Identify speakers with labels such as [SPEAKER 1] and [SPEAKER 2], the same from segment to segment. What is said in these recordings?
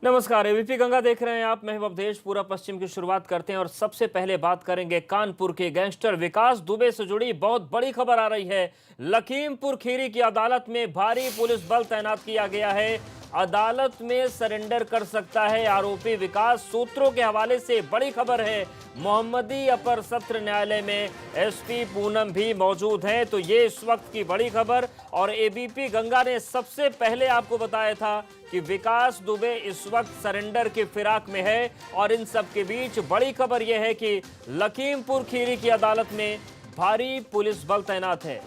[SPEAKER 1] नमस्कार, एबीपी गंगा देख रहे हैं आप। मैं अवधेश। पूरा पश्चिम की शुरुआत करते हैं और सबसे पहले बात करेंगे कानपुर के गैंगस्टर विकास दुबे से जुड़ी बहुत बड़ी खबर आ रही है। लखीमपुर खीरी की अदालत में भारी पुलिस बल तैनात किया गया है। अदालत में सरेंडर कर सकता है आरोपी विकास। सूत्रों के हवाले से बड़ी खबर है। मोहम्मदी अपर सत्र न्यायालय में एसपी पूनम भी मौजूद हैं। तो ये इस वक्त की बड़ी खबर, और एबीपी गंगा ने सबसे पहले आपको बताया था कि विकास दुबे इस वक्त सरेंडर की फिराक में है। और इन सब के बीच बड़ी खबर यह है कि लखीमपुर खीरी की अदालत में भारी पुलिस बल तैनात है।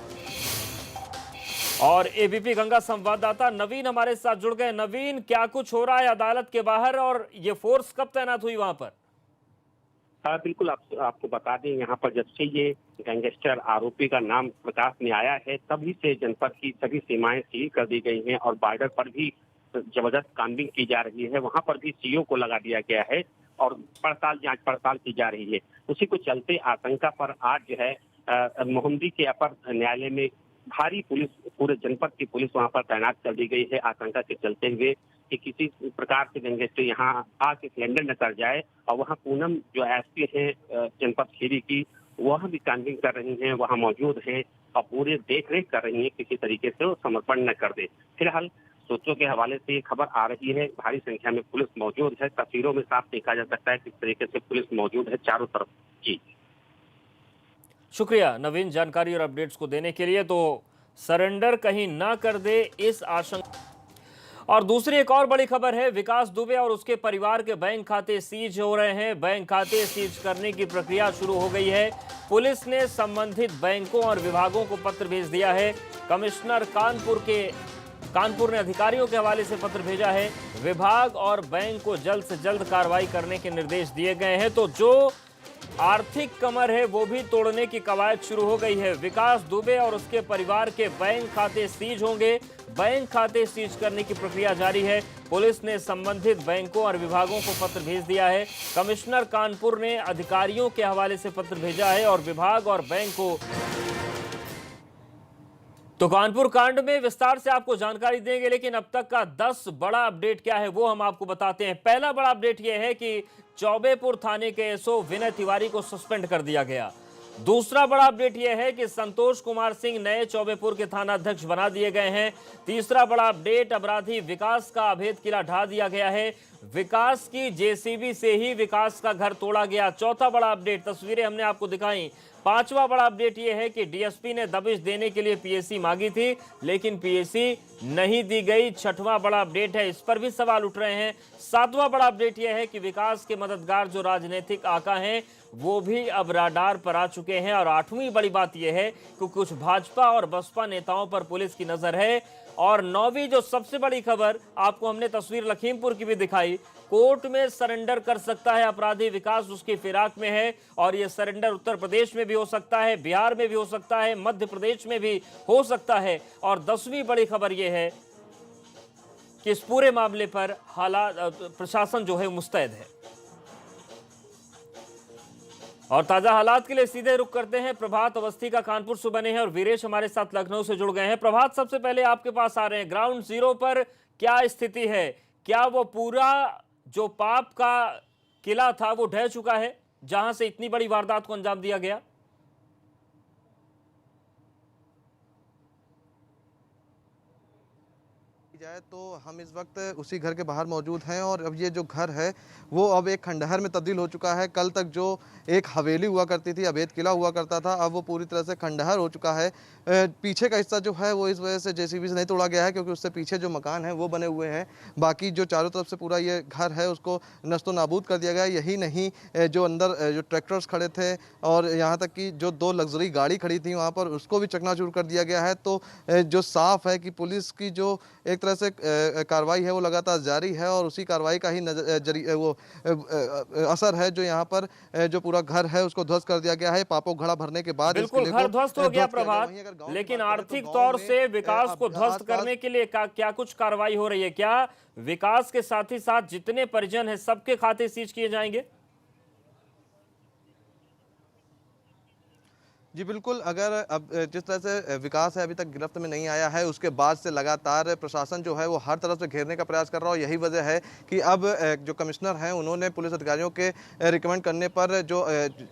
[SPEAKER 1] और एबीपी गंगा संवाददाता नवीन हमारे साथ जुड़ गए। नवीन, क्या कुछ हो रहा है अदालत के बाहर और ये फोर्स कब तैनात हुई वहां पर?
[SPEAKER 2] बिल्कुल आपको बता दें, यहाँ पर जब से ये गैंगस्टर आरोपी का नाम प्रकाश में आया है, तभी से जनपद की सभी सीमाएं सील कर दी गई हैं और बॉर्डर पर भी जबरदस्त काम्बिंग की जा रही है। वहां पर भी सीओ को लगा दिया गया है और जांच पड़ताल की जा रही है। उसी को चलते आशंका पर आज जो है मोहम्मदी के अपर न्यायालय में भारी पुलिस, पूरे जनपद की पुलिस वहां पर तैनात कर दी गई है, आशंका के चलते हुए कि किसी प्रकार से गैंगस्टर यहाँ आके सिलेंडर न कर जाए। और वहाँ पूनम जो एसपी है जनपद खीरी की, वह भी काम्बिंग कर रही हैं, वहाँ मौजूद हैं और पूरे देख रेख कर रही हैं, किसी तरीके से वो समर्पण न कर दे। फिलहाल सूत्रों के हवाले से खबर आ रही है, भारी संख्या में पुलिस मौजूद है। तस्वीरों में साफ देखा जा सकता है किस तरीके से पुलिस मौजूद है चारों तरफ। जी
[SPEAKER 1] शुक्रिया नवीन, जानकारी और अपडेट्स को देने के लिए। तो सरेंडर कहीं ना कर दे, इस आशंका। और दूसरी एक और बड़ी खबर है, विकास दुबे और उसके परिवार के बैंक खाते सीज हो रहे हैं। बैंक खाते सीज करने की प्रक्रिया शुरू हो गई है। पुलिस ने संबंधित बैंकों और विभागों को पत्र भेज दिया है। कमिश्नर कानपुर ने अधिकारियों के हवाले से पत्र भेजा है। विभाग और बैंक को जल्द से जल्द कार्रवाई करने के निर्देश दिए गए हैं। तो जो आर्थिक कमर है वो भी तोड़ने की कवायद शुरू हो गई है। विकास दुबे और उसके परिवार के बैंक खाते सीज होंगे। बैंक खाते सीज करने की प्रक्रिया जारी है। पुलिस ने संबंधित बैंकों और विभागों को पत्र भेज दिया है। कमिश्नर कानपुर ने अधिकारियों के हवाले से पत्र भेजा है और विभाग और बैंक को। तो कानपुर कांड में विस्तार से आपको जानकारी देंगे, लेकिन अब तक का 10 बड़ा अपडेट क्या है वो हम आपको बताते हैं। पहला बड़ा अपडेट यह है कि चौबेपुर थाने के एसओ विनय तिवारी को सस्पेंड कर दिया गया। दूसरा बड़ा अपडेट यह है कि संतोष कुमार सिंह नए चौबेपुर के थाना अध्यक्ष बना दिए गए हैं। तीसरा बड़ा अपडेट, अपराधी विकास का अभेद किला ढा दिया गया है। विकास की जेसीबी से ही विकास का घर तोड़ा गया। चौथा बड़ा अपडेट, तस्वीरें हमने आपको दिखाई। पांचवा बड़ा अपडेट यह है कि डीएसपी ने दबिश देने के लिए पीएसी मांगी थी, लेकिन पीएसी नहीं दी गई। छठवां बड़ा अपडेट है, इस पर भी सवाल उठ रहे हैं। सातवां बड़ा अपडेट यह है कि विकास के मददगार जो राजनीतिक आका हैं वो भी अब राडार पर आ चुके हैं। और आठवीं बड़ी बात यह है कि कुछ भाजपा और बसपा नेताओं पर पुलिस की नजर है। और नौवीं जो सबसे बड़ी खबर, आपको हमने तस्वीर लखीमपुर की भी दिखाई। कोर्ट में सरेंडर कर सकता है अपराधी विकास, उसकी फिराक में है। और यह सरेंडर उत्तर प्रदेश में भी हो सकता है, बिहार में भी हो सकता है, मध्य प्रदेश में भी हो सकता है। और 10वीं बड़ी खबर यह है कि इस पूरे मामले पर हालात, प्रशासन जो है मुस्तैद है। और ताजा हालात के लिए सीधे रुख करते हैं। प्रभात अवस्थी का कानपुर से बने हैं और वीरेश हमारे साथ लखनऊ से जुड़ गए हैं। प्रभात, सबसे पहले आपके पास आ रहे हैं, ग्राउंड जीरो पर क्या स्थिति है? क्या वो पूरा जो पाप का किला था वो ढह चुका है जहां से इतनी बड़ी वारदात को अंजाम दिया गया?
[SPEAKER 3] जाए तो हम इस वक्त उसी घर के बाहर मौजूद हैं और अब ये जो घर है वो अब एक खंडहर में तब्दील हो चुका है। कल तक जो एक हवेली हुआ करती थी, अभेद किला हुआ करता था, अब वो पूरी तरह से खंडहर हो चुका है। पीछे का हिस्सा जो है वो इस वजह से जेसीबी से नहीं तोड़ा गया है, क्योंकि उससे पीछे जो मकान है वो बने हुए हैं। बाकी जो चारों तरफ से पूरा ये घर है उसको नस्तो नाबूद कर दिया गया है। यही नहीं, जो अंदर जो ट्रैक्टर्स खड़े थे और यहाँ तक कि जो 2 लग्जरी गाड़ी खड़ी थी वहाँ पर, उसको भी चकनाचूर कर दिया गया है। तो जो साफ है कि पुलिस की जो एक तरह से कार्रवाई है वो लगातार जारी है और उसी कार्रवाई का ही असर है जो यहाँ पर जो पूरा घर है उसको ध्वस्त कर दिया गया है। पापों घड़ा भरने के बाद
[SPEAKER 1] बिल्कुल घर ध्वस्त हो गया प्रभात, लेकिन आर्थिक तौर से विकास को ध्वस्त करने के लिए क्या कुछ कार्रवाई हो रही है? क्या विकास के साथ ही साथ जितने परिजन हैं सबके खाते सीज किए जाएंगे?
[SPEAKER 3] जी बिल्कुल, अगर अब जिस तरह से विकास है अभी तक गिरफ्त में नहीं आया है, उसके बाद से लगातार प्रशासन जो है वो हर तरफ से घेरने का प्रयास कर रहा है। और यही वजह है कि अब जो कमिश्नर हैं उन्होंने पुलिस अधिकारियों के रिकमेंड करने पर जो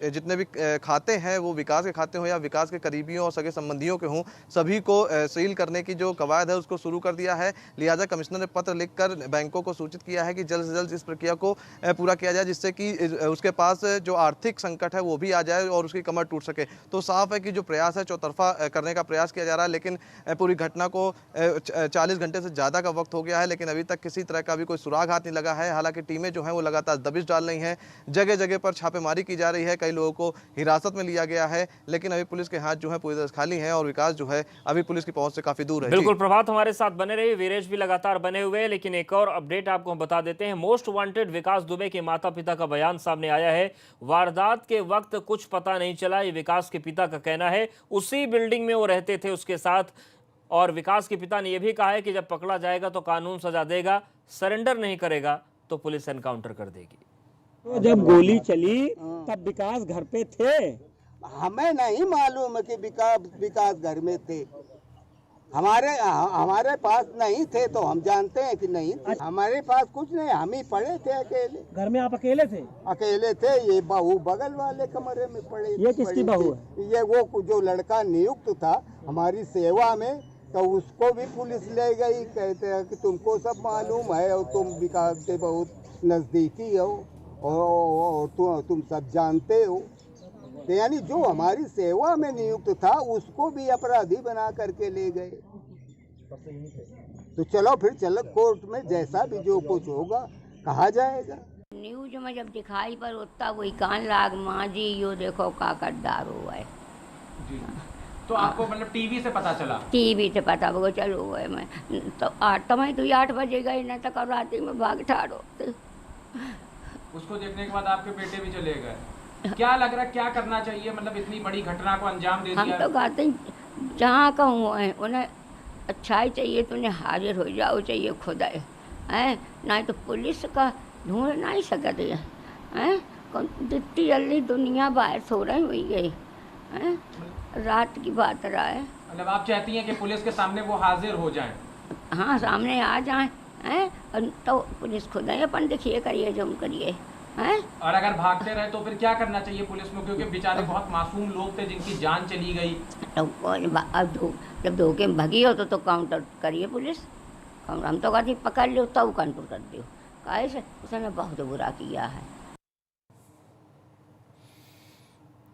[SPEAKER 3] जितने भी खाते हैं वो विकास के खाते हों या विकास के करीबियों और सगे संबंधियों के हों, सभी को सील करने की जो कवायद है उसको शुरू कर दिया है। लिहाजा कमिश्नर ने पत्र लिखकर बैंकों को सूचित किया है कि जल्द से जल्द इस प्रक्रिया को पूरा किया जाए, जिससे कि उसके पास जो आर्थिक संकट है वो भी आ जाए और उसकी कमर टूट सके। तो साफ है कि जो प्रयास है चौतरफा करने का प्रयास किया जा रहा है, लेकिन पूरी घटना को 40 घंटे से ज़्यादा का वक्त हो गया है, लेकिन अभी तक किसी तरह का भी कोई सुराग हाथ नहीं लगा है। हालांकि टीमें जो हैं वो लगातार दबिश डाल रही हैं, जगह जगह पर छापेमारी की जा रही है, कई लोगों को हिरासत में लिया गया है, लेकिन अभी पुलिस के हाथ जो है पूरी तरह खाली हैं और विकास जो है अभी पुलिस की पहुंच से काफी दूर है।
[SPEAKER 1] बिल्कुल, प्रभात हमारे साथ बने रहिए, वीरेश भी लगातार बने हुए हैं, लेकिन एक और अपडेट आपको हम बता देते हैं। मोस्ट वांटेड विकास दुबे के माता पिता का बयान सामने आया है। वारदात के वक्त कुछ पता नहीं चला, ये विकास के पिता का कहना है। उसी बिल्डिंग में वो रहते थे उसके साथ, और विकास के पिता ने यह भी कहा है कि जब पकड़ा जाएगा तो कानून सजा देगा, सरेंडर नहीं करेगा तो पुलिस एनकाउंटर कर देगी।
[SPEAKER 4] तो जब गोली चली तब विकास घर पे थे?
[SPEAKER 5] हमें नहीं मालूम है कि विकास घर में थे। हमारे पास नहीं थे तो हम जानते हैं कि नहीं थे। हमारे पास कुछ नहीं, हम ही पड़े थे अकेले।
[SPEAKER 4] घर में आप अकेले थे?
[SPEAKER 5] अकेले थे। ये बहू बगल वाले कमरे में पड़े।
[SPEAKER 4] ये किसकी बहू है?
[SPEAKER 5] ये वो जो लड़का नियुक्त था हमारी सेवा में, तो उसको भी पुलिस ले गई। कहते हैं कि तुमको सब मालूम है और तुम विकास से बहुत नजदीकी हो और तुम सब जानते हो। तो यानी जो हमारी सेवा में नियुक्त था उसको भी अपराधी बना करके ले गए। तो चलो कोर्ट में जैसा भी जो कुछ होगा कहा जाएगा।
[SPEAKER 6] न्यूज में जब दिखाई पर उतना वही कान लाग माँ जी यो देखो काकटदार हुआ है
[SPEAKER 7] जी। तो आपको मतलब टीवी से पता चला?
[SPEAKER 6] टीवी से पता वो चलो हुआ है। मैं तो 8 बजे गई ना तो रात में भाग ठाड़ो।
[SPEAKER 7] उसको देखने के बाद आपके बेटे भी चले गए। क्या लग रहा है क्या करना चाहिए, मतलब इतनी बड़ी घटना को अंजाम दे दिया?
[SPEAKER 6] हम तो कहते हैं जहाँ कहूँ है उन्हें अच्छाई चाहिए तो उन्हें हाजिर हो जाओ चाहिए खुदा है, नहीं तो पुलिस का ढूंढ नहीं सकते हैं। जितनी जल्दी दुनिया बाहर सो रही हुई गई है, रात की बात रहा है।
[SPEAKER 7] मतलब आप चाहती हैं कि पुलिस के सामने वो हाजिर हो जाएं?
[SPEAKER 6] हाँ, सामने आ जाएं हैं तो पुलिस खुद ही अपन देखिए करिए जो करिए हैं।
[SPEAKER 7] और अगर भागते रहे तो फिर क्या करना चाहिए पुलिस को, क्योंकि बेचारे बहुत मासूम लोग थे जिनकी जान चली गई।
[SPEAKER 6] तो अब जब धोखे में भगी हो तो काउंटर करिए पुलिस। हम तो कहते पकड़ लो तब काउंटर कर दो। कैसे उसने बहुत बुरा किया है।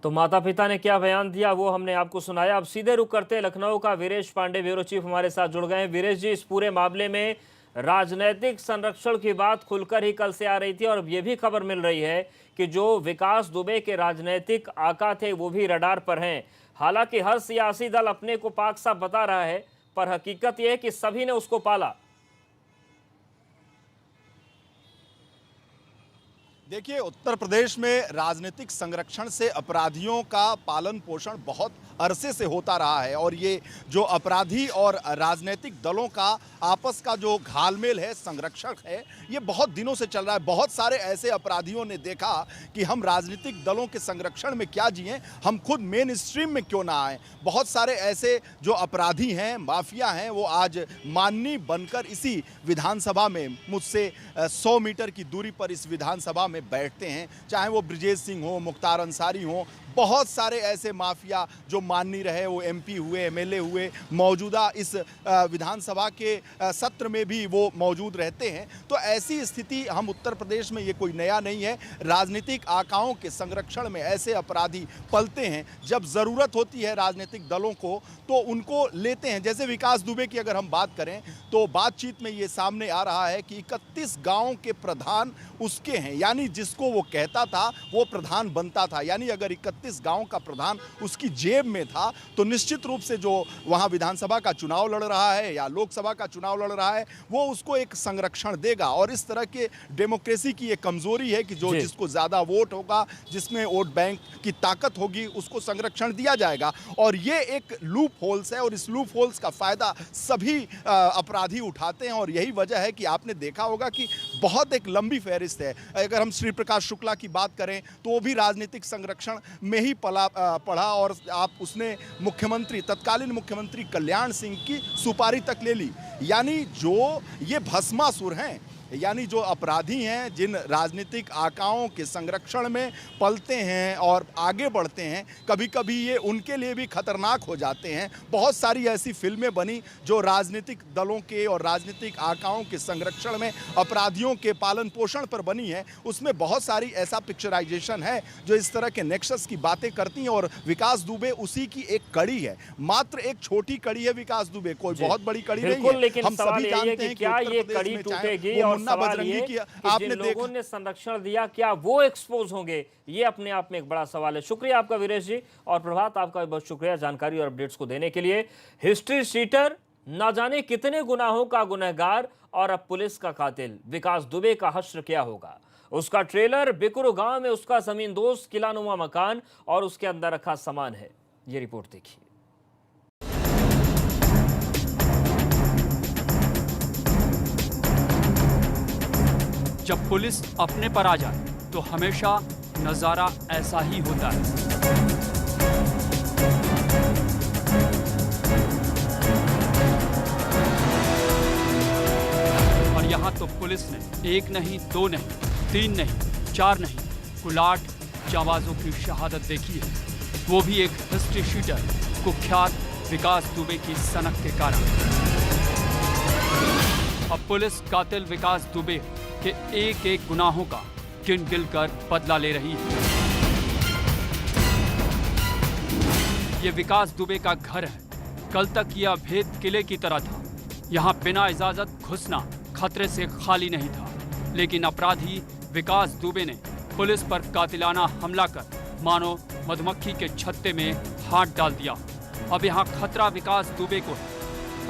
[SPEAKER 1] तो माता पिता ने क्या बयान दिया वो हमने आपको सुनाया। अब सीधे रुख करते हैं लखनऊ का। वीरेश पांडे ब्यूरो चीफ हमारे साथ जुड़ गए हैं। वीरेश जी, इस पूरे मामले में राजनैतिक संरक्षण की बात खुलकर ही कल से आ रही थी, और अब ये भी खबर मिल रही है कि जो विकास दुबे के राजनीतिक आका थे वो भी रडार पर हैं। हालांकि हर सियासी दल अपने को पाक साफ बता रहा है, पर हकीकत यह है कि सभी ने उसको पाला।
[SPEAKER 8] देखिए, उत्तर प्रदेश में राजनीतिक संरक्षण से अपराधियों का पालन पोषण बहुत अरसे से होता रहा है, और ये जो अपराधी और राजनीतिक दलों का आपस का जो घालमेल है, संरक्षण है, ये बहुत दिनों से चल रहा है। बहुत सारे ऐसे अपराधियों ने देखा कि हम राजनीतिक दलों के संरक्षण में क्या जिएं, हम खुद मेन स्ट्रीम में क्यों ना आए। बहुत सारे ऐसे जो अपराधी हैं, माफिया हैं, वो आज माननीय बनकर इसी विधानसभा में मुझसे 100 मीटर की दूरी पर इस विधानसभा में बैठते हैं। चाहे वो ब्रिजेश सिंह हो, मुख्तार अंसारी हो, बहुत सारे ऐसे माफिया जो माननीय रहे, वो एमपी हुए, एमएलए हुए, मौजूदा इस विधानसभा के सत्र में भी वो मौजूद रहते हैं। तो ऐसी स्थिति हम उत्तर प्रदेश में, ये कोई नया नहीं है। राजनीतिक आकाओं के संरक्षण में ऐसे अपराधी पलते हैं। जब ज़रूरत होती है राजनीतिक दलों को तो उनको लेते हैं। जैसे विकास दुबे की अगर हम बात करें तो बातचीत में ये सामने आ रहा है कि 31 गाँव के प्रधान उसके हैं, यानी जिसको वो कहता था वो प्रधान बनता था। यानी अगर 31 गांव का प्रधान उसकी जेब में था तो निश्चित रूप से जो वहां विधानसभा का चुनाव लड़ रहा है या लोकसभा का चुनाव लड़ रहा है वो उसको एक संरक्षण देगा। और इस तरह के डेमोक्रेसी की एक कमजोरी है कि जो जिसको ज्यादा वोट होगा, जिसमें वोट बैंक की ताकत होगी, उसको संरक्षण दिया जाएगा। और ये एक लूप होल्स है, और इस लूप होल्स का फायदा सभी अपराधी उठाते हैं। और यही वजह है कि आपने देखा होगा कि बहुत एक लंबी फहरिस्त है। अगर हम श्री प्रकाश शुक्ला की बात करें तो वो भी राजनीतिक संरक्षण में ही पढ़ा और आप उसने मुख्यमंत्री, तत्कालीन मुख्यमंत्री कल्याण सिंह की सुपारी तक ले ली। यानी जो ये भस्मासुर हैं, यानी जो अपराधी हैं, जिन राजनीतिक आकाओं के संरक्षण में पलते हैं और आगे बढ़ते हैं, कभी कभी ये उनके लिए भी खतरनाक हो जाते हैं। बहुत सारी ऐसी फिल्में बनी जो राजनीतिक दलों के और राजनीतिक आकाओं के संरक्षण में अपराधियों के पालन पोषण पर बनी है। उसमें बहुत सारी ऐसा पिक्चराइजेशन है जो इस तरह के नेक्सस की बातें करती हैं और विकास दुबे उसी की एक कड़ी है, मात्र एक छोटी कड़ी है विकास दुबे, कोई बहुत बड़ी कड़ी नहीं है।
[SPEAKER 1] लेकिन
[SPEAKER 8] हम
[SPEAKER 1] सवाल
[SPEAKER 8] सभी
[SPEAKER 1] यही है
[SPEAKER 8] जानते
[SPEAKER 1] कि
[SPEAKER 8] हैं
[SPEAKER 1] क्या ये कड़ी टूटेगी और सवाल ये कि जिन लोगों ने संरक्षण दिया क्या वो एक्सपोज होंगे, ये अपने आप में एक बड़ा सवाल है। शुक्रिया आपका वीरेश जी, और प्रभात आपका भी बहुत शुक्रिया जानकारी और अपडेट्स को देने के लिए। हिस्ट्री शीटर, ना जाने कितने गुनाहों का गुनहगार और अब पुलिस का कातिल विकास दुबे का हश्र क्या होगा। उसका ट्रेलर, बिकुरु गांव में उसका जमींदोज किलानुमा मकान और उसके अंदर रखा सामान है। ये रिपोर्ट देखिए।
[SPEAKER 9] जब पुलिस अपने पर आ जाए तो हमेशा नजारा ऐसा ही होता है। और यहां तो पुलिस ने एक नहीं, दो नहीं, तीन नहीं, चार नहीं, कुल 8 जांबाजों की शहादत देखी है, वो भी एक हिस्ट्री शीटर कुख्यात विकास दुबे की सनक के कारण। अब पुलिस कातिल विकास दुबे के एक एक गुनाहों का गिन गिन कर बदला ले रही है। ये विकास दुबे का घर है। कल तक यह अभेद किले की तरह था। यहाँ बिना इजाजत घुसना खतरे से खाली नहीं था, लेकिन अपराधी विकास दुबे ने पुलिस पर कातिलाना हमला कर मानो मधुमक्खी के छत्ते में हाथ डाल दिया। अब यहाँ खतरा विकास दुबे को है।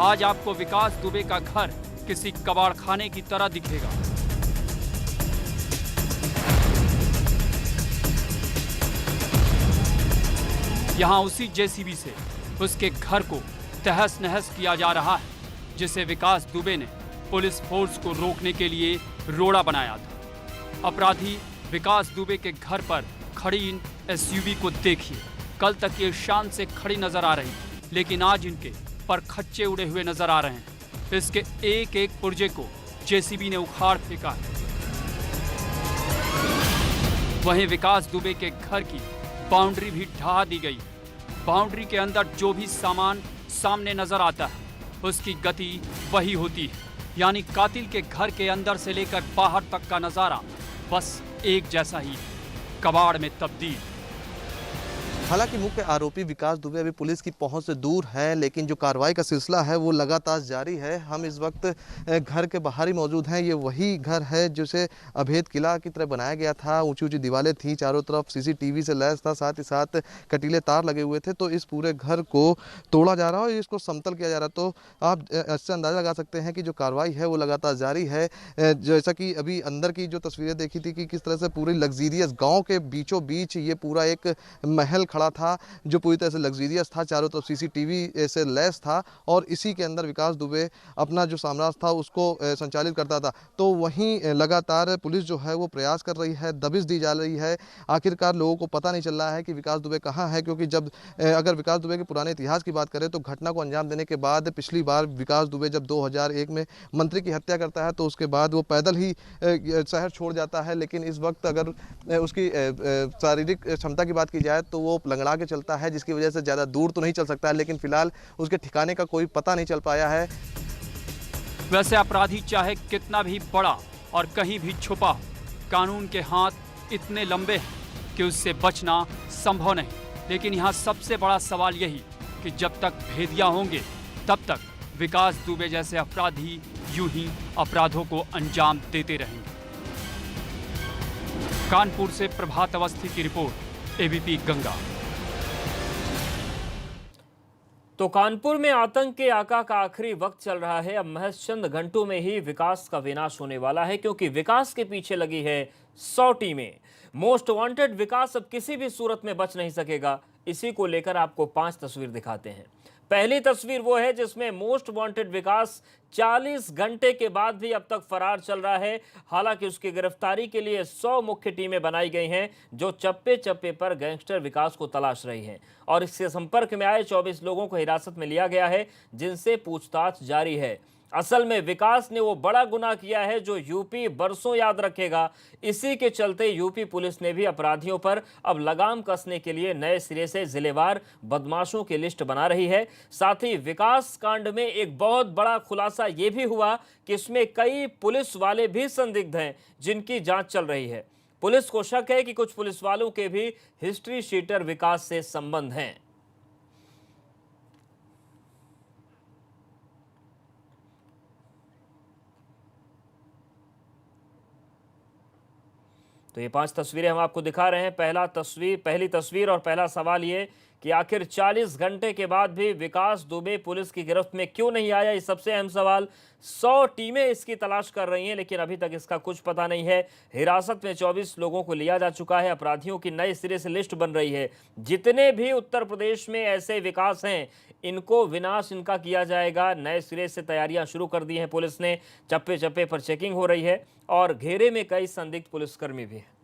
[SPEAKER 9] आज आपको विकास दुबे का घर किसी कबाड़खाने की तरह दिखेगा। यहाँ उसी जेसीबी से उसके घर को तहस नहस किया जा रहा है, जिसे विकास दुबे ने पुलिस फोर्स को रोकने के लिए रोड़ा बनाया था। अपराधी विकास दुबे के घर पर खड़ी इन एसयूवी को देखिए। कल तक ये शान से खड़ी नजर आ रही, लेकिन आज इनके पर खच्चे उड़े हुए नजर आ रहे हैं। इसके एक एक पुर्जे को जेसीबी ने उखाड़ फेंका है। वहीं विकास दुबे के घर की बाउंड्री भी ढहा दी गई। बाउंड्री के अंदर जो भी सामान सामने नजर आता है, उसकी गति वही होती है। यानी कातिल के घर के अंदर से लेकर बाहर तक का नजारा बस एक जैसा ही है, कबाड़ में तब्दील।
[SPEAKER 3] हालांकि मुख्य आरोपी विकास दुबे अभी पुलिस की पहुंच से दूर है, लेकिन जो कार्रवाई का सिलसिला है वो लगातार जारी है। हम इस वक्त घर के बाहर ही मौजूद हैं। ये वही घर है जिसे अभेद किला की तरह बनाया गया था। ऊंची ऊंची दीवारें थी, चारों तरफ सीसीटीवी से लैस था, साथ ही साथ कटीले तार लगे हुए थे। तो इस पूरे घर को तोड़ा जा रहा है और इसको समतल किया जा रहा है। तो आप इससे अंदाजा लगा सकते हैं कि जो कार्रवाई है वो लगातार जारी है। जैसा कि अभी अंदर की जो तस्वीरें देखी थी कि किस तरह से पूरी लग्जीरियस गाँव के बीचों बीच ये पूरा एक महल खड़ा था जो पूरी तरह से लग्जीरियस था, चारों तरफ सीसीटीवी से लैस था और इसी के अंदर विकास दुबे अपना जो साम्राज्य था उसको संचालित करता था। तो वहीं लगातार पुलिस जो है वो प्रयास कर रही है, दबिश दी जा रही है। आखिरकार लोगों को पता नहीं चल रहा है कि विकास दुबे कहाँ है, क्योंकि जब अगर विकास दुबे के पुराने इतिहास की बात करें तो घटना को अंजाम देने के बाद पिछली बार विकास दुबे जब 2001 में मंत्री की हत्या करता है तो उसके बाद वो पैदल ही शहर छोड़ जाता है। लेकिन इस वक्त अगर उसकी शारीरिक क्षमता की बात की जाए तो वो लंगड़ा के चलता है, जिसकी वजह से ज़्यादा दूर तो नहीं चल सकता है, लेकिन फिलहाल उसके ठिकाने का कोई पता नहीं चल पाया है।
[SPEAKER 9] वैसे अपराधी चाहे कितना भी बड़ा और कहीं भी छुपा, कानून के हाथ इतने लंबे हैं कि उससे बचना संभव नहीं। लेकिन यहाँ सबसे बड़ा सवाल यही कि जब तक भेदिया होंगे तब तक विकास दुबे जैसे अपराधी यूं ही अपराधों को अंजाम देते रहेंगे। कानपुर से प्रभात अवस्थी की रिपोर्ट, एबीपी गंगा।
[SPEAKER 1] तो कानपुर में आतंक के आका का आखिरी वक्त चल रहा है। अब महज चंद घंटों में ही विकास का विनाश होने वाला है, क्योंकि विकास के पीछे लगी है 100 टीमें। मोस्ट वांटेड विकास अब किसी भी सूरत में बच नहीं सकेगा। इसी को लेकर आपको 5 तस्वीर दिखाते हैं। पहली तस्वीर वो है जिसमें मोस्ट वांटेड विकास 40 घंटे के बाद भी अब तक फरार चल रहा है। हालांकि उसकी गिरफ्तारी के लिए 100 मुख्य टीमें बनाई गई हैं जो चप्पे चप्पे पर गैंगस्टर विकास को तलाश रही हैं और इससे संपर्क में आए 24 लोगों को हिरासत में लिया गया है जिनसे पूछताछ जारी है। असल में विकास ने वो बड़ा गुनाह किया है जो यूपी बरसों याद रखेगा। इसी के चलते यूपी पुलिस ने भी अपराधियों पर अब लगाम कसने के लिए नए सिरे से जिलेवार बदमाशों की लिस्ट बना रही है। साथ ही विकास कांड में एक बहुत बड़ा खुलासा ये भी हुआ कि इसमें कई पुलिस वाले भी संदिग्ध हैं जिनकी जांच चल रही है। पुलिस को शक है कि कुछ पुलिस वालों के भी हिस्ट्री शीटर विकास से संबंध हैं। तो ये 5 तस्वीरें हम आपको दिखा रहे हैं। पहली तस्वीर और पहला सवाल ये कि आखिर 40 घंटे के बाद भी विकास दुबे पुलिस की गिरफ्त में क्यों नहीं आया, ये सबसे अहम सवाल। 100 टीमें इसकी तलाश कर रही हैं लेकिन अभी तक इसका कुछ पता नहीं है। हिरासत में 24 लोगों को लिया जा चुका है। अपराधियों की नए सिरे से लिस्ट बन रही है। जितने भी उत्तर प्रदेश में ऐसे विकास हैं इनको विनाश इनका किया जाएगा। नए सिरे से तैयारियां शुरू कर दी हैं पुलिस ने। चप्पे चप्पे पर चेकिंग हो रही है और घेरे में कई संदिग्ध पुलिसकर्मी भी हैं।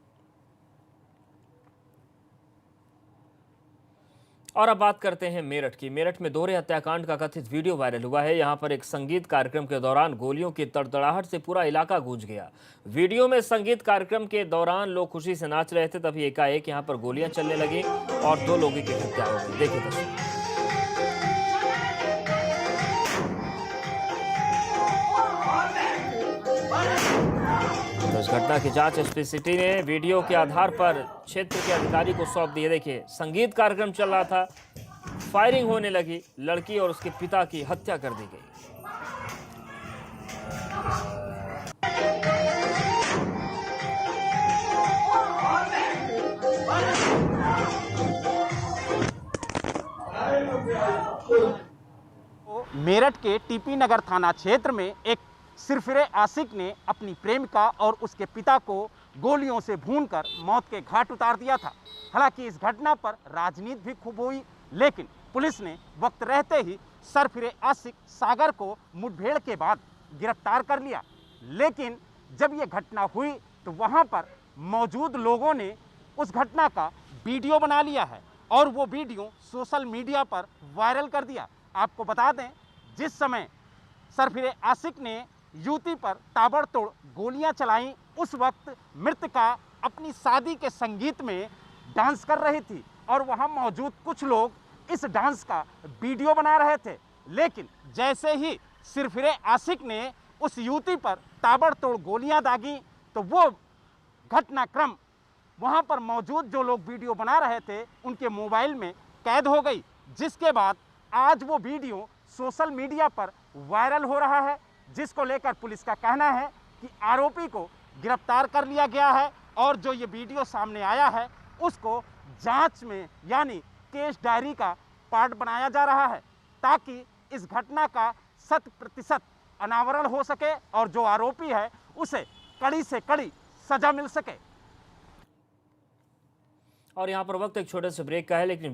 [SPEAKER 1] और अब बात करते हैं मेरठ की। मेरठ में दोहरे हत्याकांड का कथित वीडियो वायरल हुआ है। यहां पर एक संगीत कार्यक्रम के दौरान गोलियों की तड़तड़ाहट से पूरा इलाका गूंज गया। वीडियो में संगीत कार्यक्रम के दौरान लोग खुशी से नाच रहे थे, तभी एकाएक यहां पर गोलियां चलने लगी और 2 लोगों की हत्या हो गई। देखिए तस्वीर। तो इस घटना की जांच एसपी सिटी ने वीडियो के आधार पर क्षेत्र के अधिकारी को सौंप दी है। देखिए, संगीत कार्यक्रम चल रहा था, फायरिंग होने लगी, लड़की और उसके पिता की हत्या कर दी गई।
[SPEAKER 10] मेरठ के टीपी नगर थाना क्षेत्र में एक सिरफिरे आशिक ने अपनी प्रेमिका और उसके पिता को गोलियों से भूनकर मौत के घाट उतार दिया था। हालांकि इस घटना पर राजनीति भी खूब हुई, लेकिन पुलिस ने वक्त रहते ही सरफिरे आशिक सागर को मुठभेड़ के बाद गिरफ्तार कर लिया। लेकिन जब ये घटना हुई तो वहां पर मौजूद लोगों ने उस घटना का वीडियो बना लिया है और वो वीडियो सोशल मीडिया पर वायरल कर दिया। आपको बता दें, जिस समय सरफिरे आशिक ने युवती पर ताबड़तोड़ गोलियां चलाई, उस वक्त मृतका अपनी शादी के संगीत में डांस कर रही थी और वहां मौजूद कुछ लोग इस डांस का वीडियो बना रहे थे। लेकिन जैसे ही सरफिरे आशिक ने उस युवती पर ताबड़तोड़ गोलियां दागी तो वो घटनाक्रम वहां पर मौजूद जो लोग वीडियो बना रहे थे उनके मोबाइल में कैद हो गई, जिसके बाद आज वो वीडियो सोशल मीडिया पर वायरल हो रहा है, जिसको लेकर पुलिस का कहना है कि आरोपी को गिरफ्तार कर लिया गया है और जो ये वीडियो सामने आया है उसको जांच में यानी केस डायरी का पार्ट बनाया जा रहा है ताकि इस घटना का 100% अनावरण हो सके और जो आरोपी है उसे कड़ी से कड़ी सजा मिल सके।
[SPEAKER 1] और यहाँ पर वक्त एक छोटे से ब्रेक का है, लेकिन